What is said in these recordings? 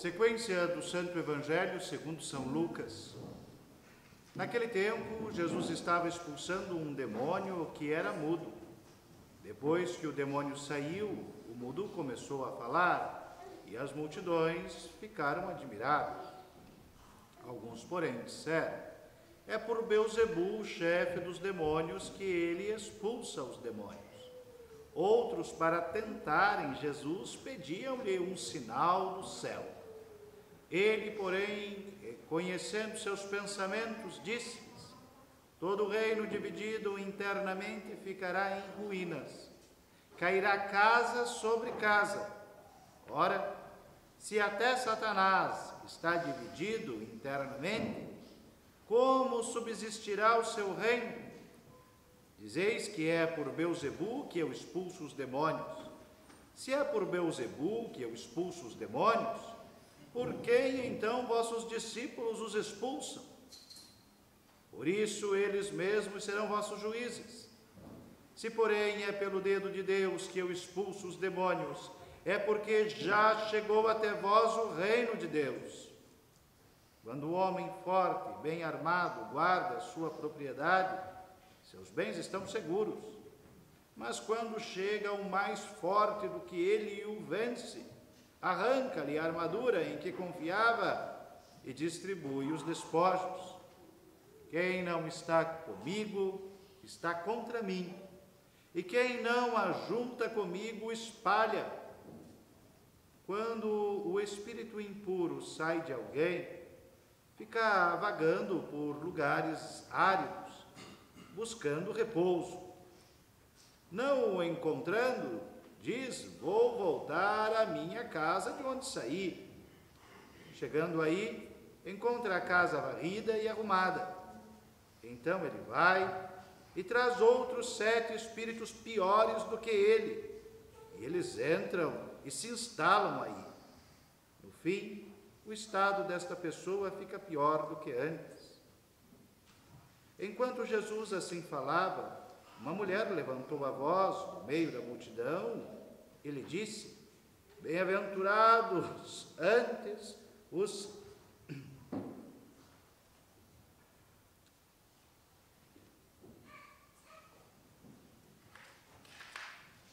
Sequência do Santo Evangelho segundo São Lucas. Naquele tempo, Jesus estava expulsando um demônio que era mudo. Depois que o demônio saiu, o mudo começou a falar e as multidões ficaram admiradas. Alguns, porém, disseram: é por Beelzebul, o chefe dos demônios, que ele expulsa os demônios. Outros, para tentarem Jesus, pediam-lhe um sinal do céu. Ele, porém, conhecendo seus pensamentos, disse-lhes: todo reino dividido internamente ficará em ruínas, cairá casa sobre casa. Ora, se até Satanás está dividido internamente, como subsistirá o seu reino? Dizeis que é por Beelzebul que eu expulso os demônios. Se é por Beelzebul que eu expulso os demônios, por quem então vossos discípulos os expulsam? Por isso eles mesmos serão vossos juízes. Se, porém, é pelo dedo de Deus que eu expulso os demônios, é porque já chegou até vós o reino de Deus. Quando o homem forte, bem armado, guarda sua propriedade, seus bens estão seguros. Mas quando chega o mais forte do que ele e o vence, arranca-lhe a armadura em que confiava e distribui os despojos. Quem não está comigo, está contra mim. E quem não ajunta comigo, espalha. Quando o espírito impuro sai de alguém, fica vagando por lugares áridos, buscando repouso. Não o encontrando, diz: vou voltar à minha casa de onde saí. Chegando aí, encontra a casa varrida e arrumada. Então ele vai e traz outros 7 espíritos piores do que ele. E eles entram e se instalam aí. No fim, o estado desta pessoa fica pior do que antes. Enquanto Jesus assim falava, uma mulher levantou a voz no meio da multidão e lhe disse: bem-aventurados antes os...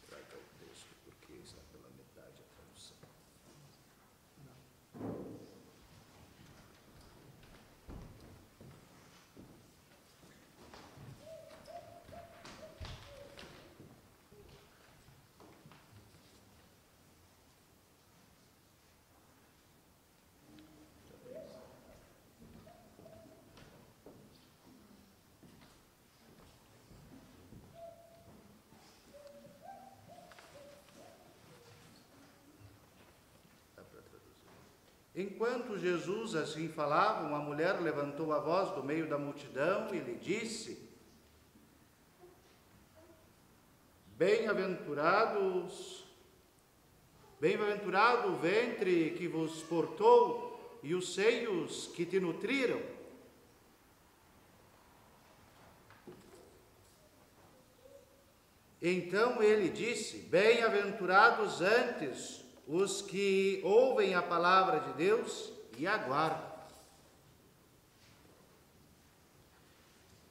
Traga o texto, porque está pela metade a tradução. Enquanto Jesus assim falava, uma mulher levantou a voz do meio da multidão e lhe disse: bem-aventurado o ventre que vos portou e os seios que te nutriram. Então ele disse: bem-aventurados antes os que ouvem a palavra de Deus e aguardam.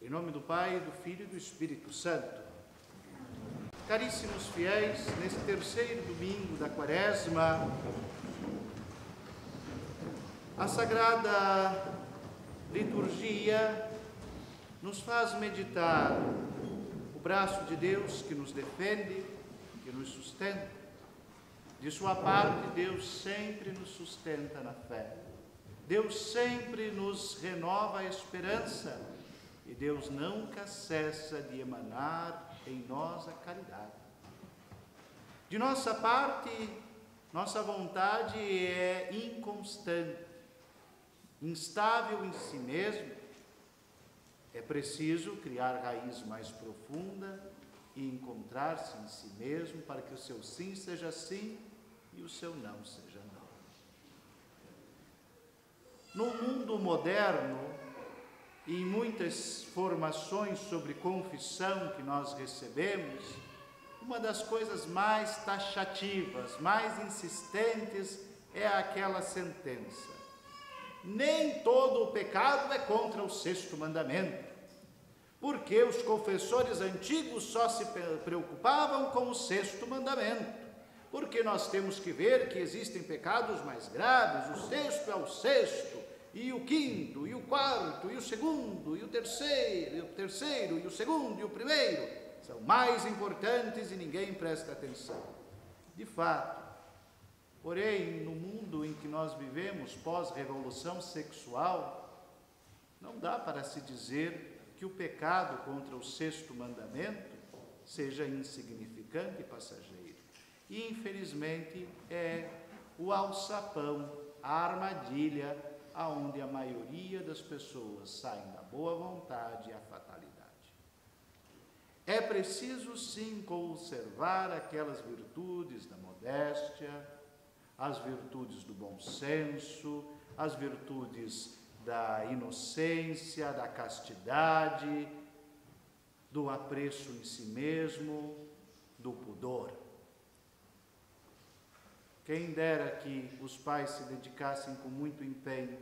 Em nome do Pai, do Filho e do Espírito Santo. Caríssimos fiéis, nesse terceiro domingo da Quaresma, a Sagrada Liturgia nos faz meditar o braço de Deus que nos defende, que nos sustenta. De sua parte, Deus sempre nos sustenta na fé. Deus sempre nos renova a esperança e Deus nunca cessa de emanar em nós a caridade. De nossa parte, nossa vontade é inconstante, instável em si mesmo. É preciso criar raiz mais profunda e encontrar-se em si mesmo para que o seu sim seja sim e o seu não seja não. No mundo moderno, e em muitas formações sobre confissão que nós recebemos, uma das coisas mais taxativas, mais insistentes é aquela sentença: nem todo o pecado é contra o sexto mandamento, porque os confessores antigos só se preocupavam com o sexto mandamento, porque nós temos que ver que existem pecados mais graves. O sexto é o sexto, e o quinto, e o quarto, e o segundo, e o terceiro, e o segundo, e o primeiro, são mais importantes e ninguém presta atenção. De fato, porém, no mundo em que nós vivemos, pós-revolução sexual, não dá para se dizer que o pecado contra o sexto mandamento seja insignificante e passageiro. E, infelizmente, é o alçapão, a armadilha, aonde a maioria das pessoas saem da boa vontade e a fatalidade. É preciso, sim, conservar aquelas virtudes da modéstia, as virtudes do bom senso, as virtudes da inocência, da castidade, do apreço em si mesmo, do pudor. Quem dera que os pais se dedicassem com muito empenho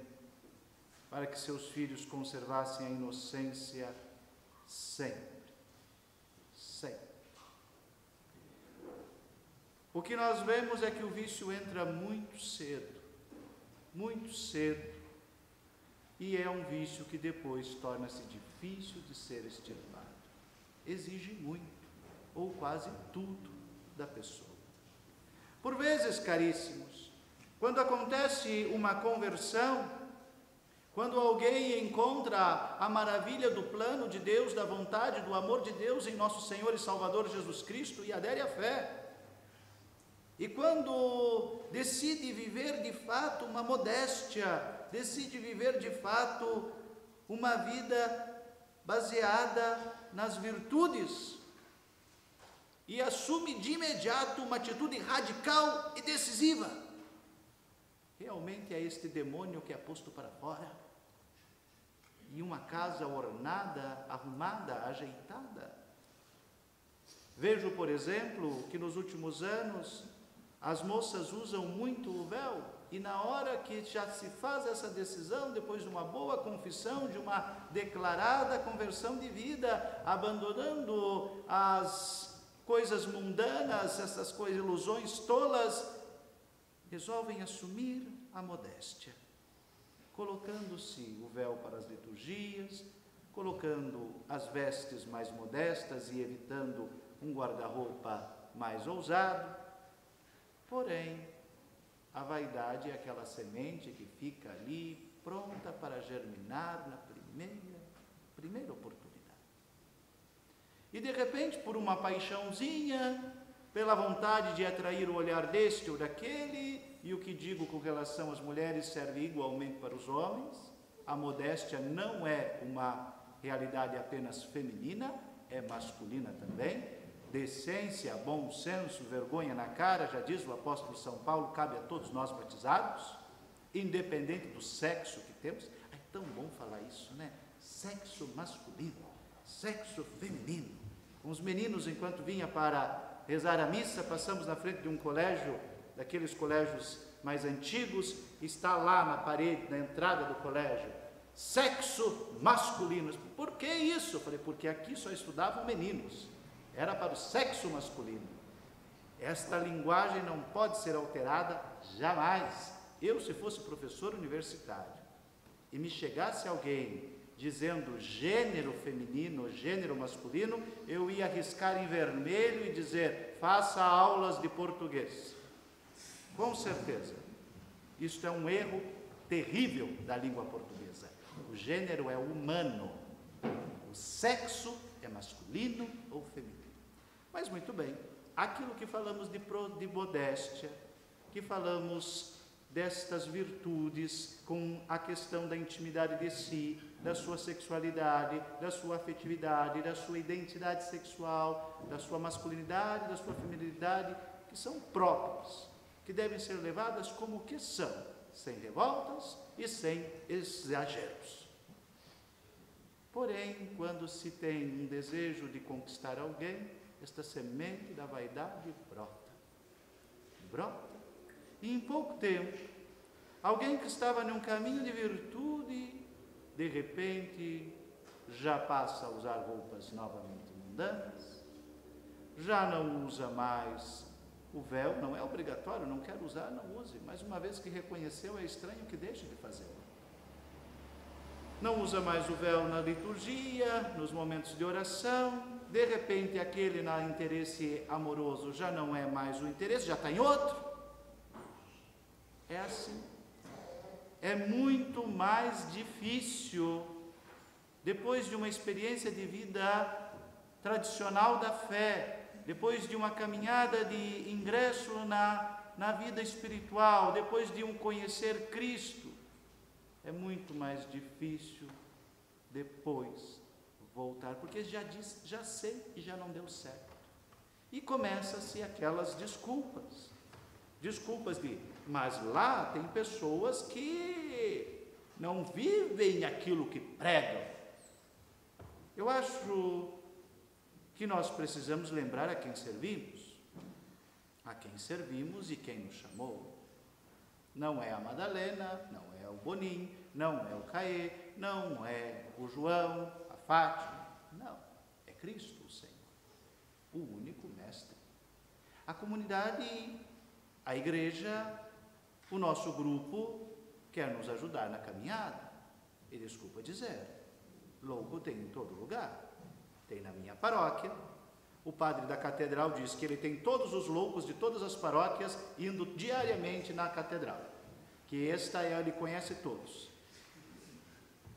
para que seus filhos conservassem a inocência sempre. Sempre. O que nós vemos é que o vício entra muito cedo, e é um vício que depois torna-se difícil de ser extirpado. Exige muito, ou quase tudo, da pessoa. Por vezes, caríssimos, quando acontece uma conversão, quando alguém encontra a maravilha do plano de Deus, da vontade, do amor de Deus em nosso Senhor e Salvador Jesus Cristo e adere à fé, e quando decide viver de fato uma modéstia, decide viver de fato uma vida baseada nas virtudes, e assume de imediato uma atitude radical e decisiva, realmente é este demônio que é posto para fora, e uma casa ornada, arrumada, ajeitada. Vejo, por exemplo, que nos últimos anos as moças usam muito o véu, e na hora que já se faz essa decisão, depois de uma boa confissão, de uma declarada conversão de vida, abandonando as coisas mundanas, essas coisas, ilusões tolas, resolvem assumir a modéstia, colocando-se o véu para as liturgias, colocando as vestes mais modestas e evitando um guarda-roupa mais ousado. Porém, a vaidade é aquela semente que fica ali pronta para germinar na primeira oportunidade. E de repente, por uma paixãozinha, pela vontade de atrair o olhar deste ou daquele, e o que digo com relação às mulheres serve igualmente para os homens, a modéstia não é uma realidade apenas feminina, é masculina também. Decência, bom senso, vergonha na cara, já diz o apóstolo São Paulo, cabe a todos nós batizados, independente do sexo que temos. É tão bom falar isso, né? Sexo masculino, sexo feminino. Com os meninos, enquanto vinha para rezar a missa, passamos na frente de um colégio, daqueles colégios mais antigos, está lá na parede, na entrada do colégio, sexo masculino. Por que isso? Eu falei, porque aqui só estudavam meninos, era para o sexo masculino. Esta linguagem não pode ser alterada jamais. Eu, se fosse professor universitário e me chegasse alguém dizendo gênero feminino, gênero masculino, eu ia riscar em vermelho e dizer, faça aulas de português. Com certeza. Isto é um erro terrível da língua portuguesa. O gênero é humano. O sexo é masculino ou feminino. Mas muito bem, aquilo que falamos de modéstia, que falamos destas virtudes com a questão da intimidade de si, da sua sexualidade, da sua afetividade, da sua identidade sexual, da sua masculinidade, da sua feminilidade, que são próprias, que devem ser levadas como que são, sem revoltas e sem exageros. Porém, quando se tem um desejo de conquistar alguém, esta semente da vaidade brota, E em pouco tempo, alguém que estava num caminho de virtude, de repente, já passa a usar roupas novamente mundanas, já não usa mais o véu, não é obrigatório, não quer usar, não use, mas uma vez que reconheceu, é estranho que deixe de fazê-lo. Não usa mais o véu na liturgia, nos momentos de oração, de repente aquele na interesse amoroso já não é mais o interesse, já está em outro. É assim. É muito mais difícil, depois de uma experiência de vida tradicional da fé, depois de uma caminhada de ingresso na vida espiritual, depois de um conhecer Cristo, é muito mais difícil depois voltar, porque já disse, já sei e já não deu certo. E começa-se aquelas desculpas mas lá tem pessoas que não vivem aquilo que pregam. Eu acho que nós precisamos lembrar a quem servimos e quem nos chamou. Não é a Madalena, não é o Boninho, não é o Caê, não é o João, a Fátima, não, é Cristo o Senhor, o único mestre. A comunidade, a igreja, o nosso grupo quer nos ajudar na caminhada. E desculpa dizer, louco tem em todo lugar. Tem na minha paróquia. O padre da catedral diz que ele tem todos os loucos de todas as paróquias indo diariamente na catedral. Que esta ele conhece todos.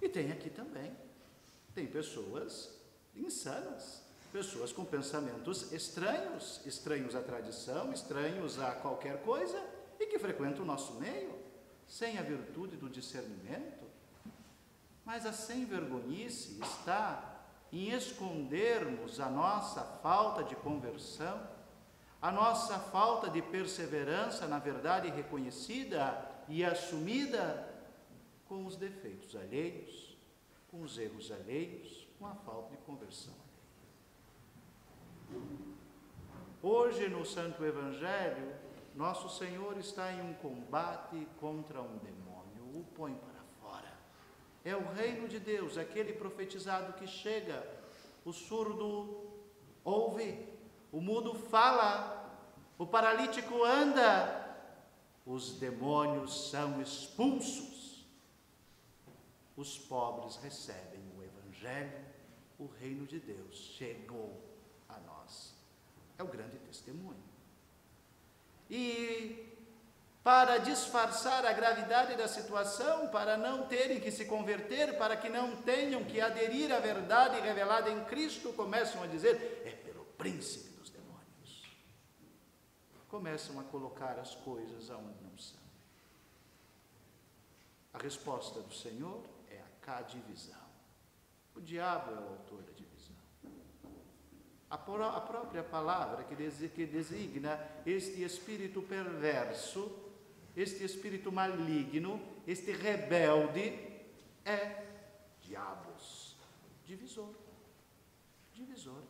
E tem aqui também. Tem pessoas insanas, pessoas com pensamentos estranhos, estranhos à tradição, estranhos a qualquer coisa, e que frequentam o nosso meio, sem a virtude do discernimento. Mas a sem-vergonhice está em escondermos a nossa falta de conversão, a nossa falta de perseverança na verdade reconhecida e assumida, com os defeitos alheios, com os erros alheios, com a falta de conversão alheia. Hoje, no Santo Evangelho, nosso Senhor está em um combate contra um demônio, o põe para fora. É o reino de Deus, aquele profetizado que chega, o surdo ouve, o mudo fala, o paralítico anda, os demônios são expulsos, os pobres recebem o Evangelho, o reino de Deus chegou a nós. É o grande testemunho. E para disfarçar a gravidade da situação, para não terem que se converter, para que não tenham que aderir à verdade revelada em Cristo, começam a dizer, é pelo príncipe dos demônios. Começam a colocar as coisas aonde não são. A resposta do Senhor é a divisão. O diabo é o autor da divisão. A própria palavra que designa este espírito perverso, este espírito maligno, este rebelde, é diabos, divisor. Divisor.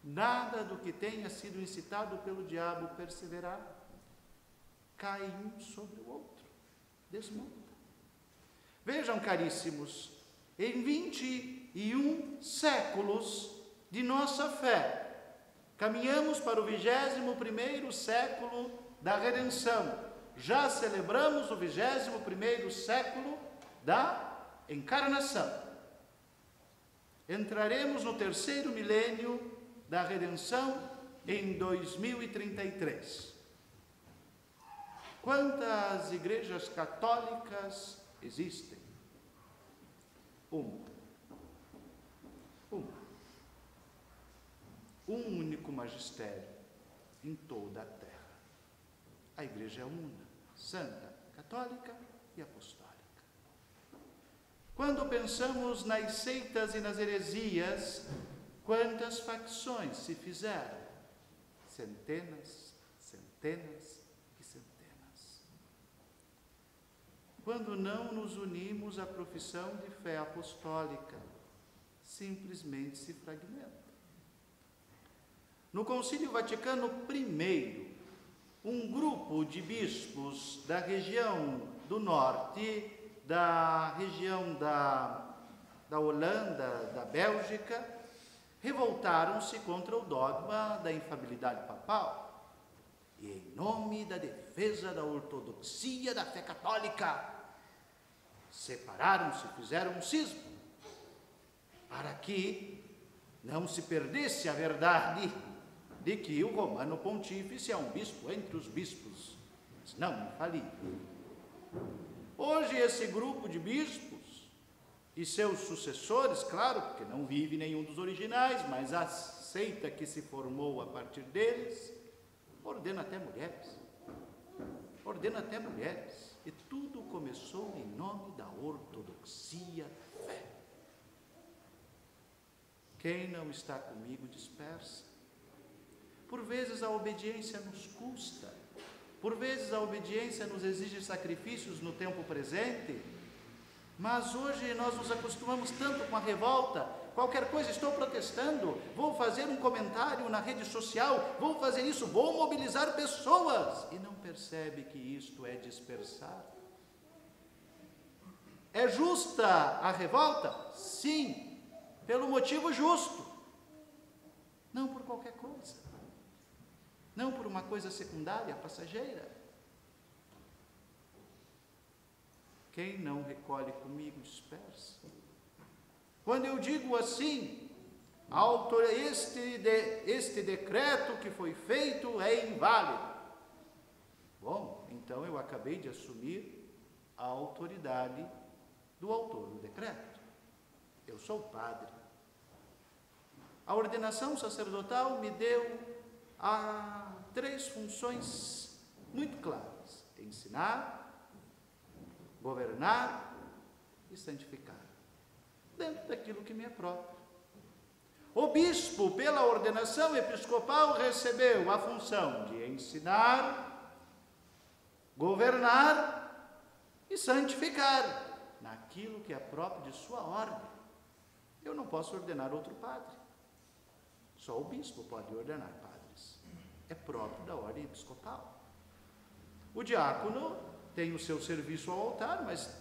Nada do que tenha sido incitado pelo diabo perseverar, cai um sobre o outro, desmonta. Vejam, caríssimos, em 21 séculos de nossa fé, caminhamos para o 21º século da redenção. Já celebramos o 21º século da encarnação. Entraremos no 3º milênio da redenção em 2033. Quantas igrejas católicas existem? Uma. Um único magistério em toda a terra. A igreja é una, santa, católica e apostólica. Quando pensamos nas seitas e nas heresias, quantas facções se fizeram? Centenas, centenas e centenas. Quando não nos unimos à profissão de fé apostólica, simplesmente se fragmenta. No Concílio Vaticano I, um grupo de bispos da região do norte, da região da Holanda, da Bélgica, revoltaram-se contra o dogma da infalibilidade papal e, em nome da defesa da ortodoxia da fé católica, separaram-se, fizeram um cisma, para que não se perdesse a verdade de que o Romano Pontífice é um bispo entre os bispos, mas não infalível. Hoje esse grupo de bispos e seus sucessores, claro, porque não vive nenhum dos originais, mas a seita que se formou a partir deles, ordena até mulheres. Ordena até mulheres. E tudo começou em nome da ortodoxia da fé. Quem não está comigo dispersa. Por vezes a obediência nos custa. Por vezes a obediência nos exige sacrifícios no tempo presente. Mas hoje nós nos acostumamos tanto com a revolta. Qualquer coisa, estou protestando, vou fazer um comentário na rede social, vou fazer isso, vou mobilizar pessoas. E não percebe que isto é dispersar. É justa a revolta? Sim, pelo motivo justo. Não por qualquer coisa. Não por uma coisa secundária, passageira. Quem não recolhe comigo dispersa. Quando eu digo assim, este decreto que foi feito é inválido. Bom, então eu acabei de assumir a autoridade do autor do decreto. Eu sou padre. A ordenação sacerdotal me deu 3 funções muito claras: ensinar, governar e santificar, dentro daquilo que me é próprio. O bispo, pela ordenação episcopal, recebeu a função de ensinar, governar e santificar, naquilo que é próprio de sua ordem. Eu não posso ordenar outro padre. Só o bispo pode ordenar padres. É próprio da ordem episcopal. O diácono tem o seu serviço ao altar, mas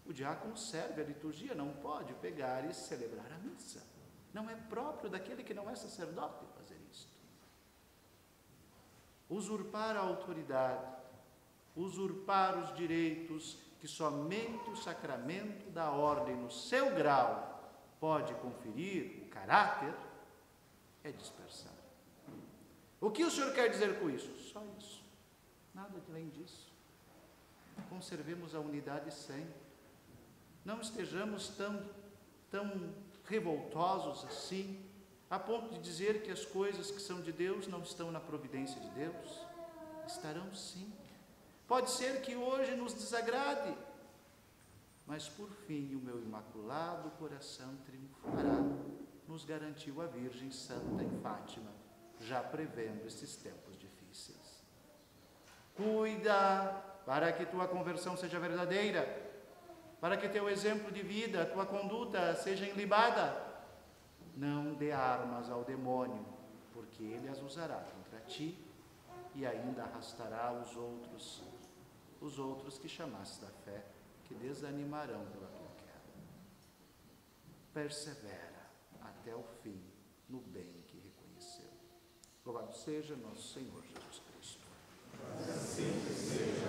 o diácono serve a liturgia, não pode pegar e celebrar a missa. Não é próprio daquele que não é sacerdote fazer isto. Usurpar a autoridade, usurpar os direitos que somente o sacramento da ordem, no seu grau, pode conferir, o caráter, é dispersar. O que o senhor quer dizer com isso? Só isso. Nada além disso. Conservemos a unidade sempre. Não estejamos tão revoltosos assim, a ponto de dizer que as coisas que são de Deus não estão na providência de Deus. Estarão sim. Pode ser que hoje nos desagrade, mas por fim o meu imaculado coração triunfará, nos garantiu a Virgem Santa em Fátima, já prevendo esses tempos difíceis. Cuida para que tua conversão seja verdadeira, para que teu exemplo de vida, tua conduta seja ilibada. Não dê armas ao demônio, porque ele as usará contra ti e ainda arrastará os outros que chamaste da fé, que desanimarão pela tua queda. Persevera até o fim no bem que reconheceu. Louvado seja nosso Senhor Jesus Cristo. Assim seja.